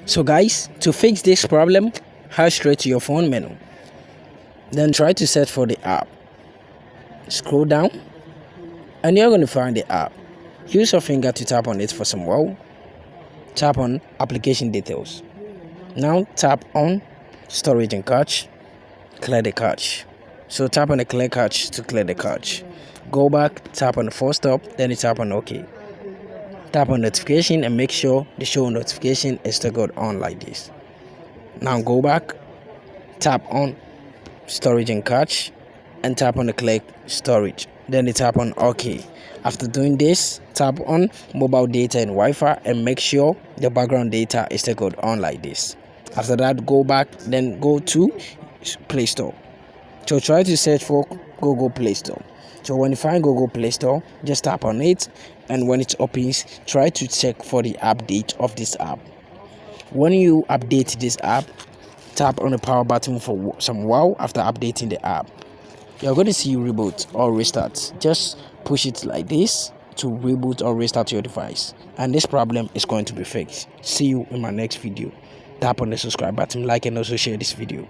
So guys, to fix this problem, head straight to your phone menu. Then try to search for the app. Scroll down and you're going to find the app. Use your finger to tap on it for some while. Tap on application details. Now tap on storage and cache. Clear the cache. So tap on the clear cache to clear the cache. Go back, tap on the force stop, then you tap on OK. Tap on notification and make sure the show notification is still got on like this. Now go back, tap on storage and cache and tap on the clear storage, then you tap on OK. After doing this, tap on mobile data and Wi-Fi and make sure the background data is still got on like this. After that, go back, then go to Play Store. So try to search for Google Play Store. So when you find Google Play Store, just tap on it, and when it opens, try to check for the update of this app. When you update this app, tap on the power button for some while. After updating the app, you're going to see reboot or restart. Just push it like this to reboot or restart your device, and this problem is going to be fixed. See you in my next video. Tap on the subscribe button, like, and also share this video.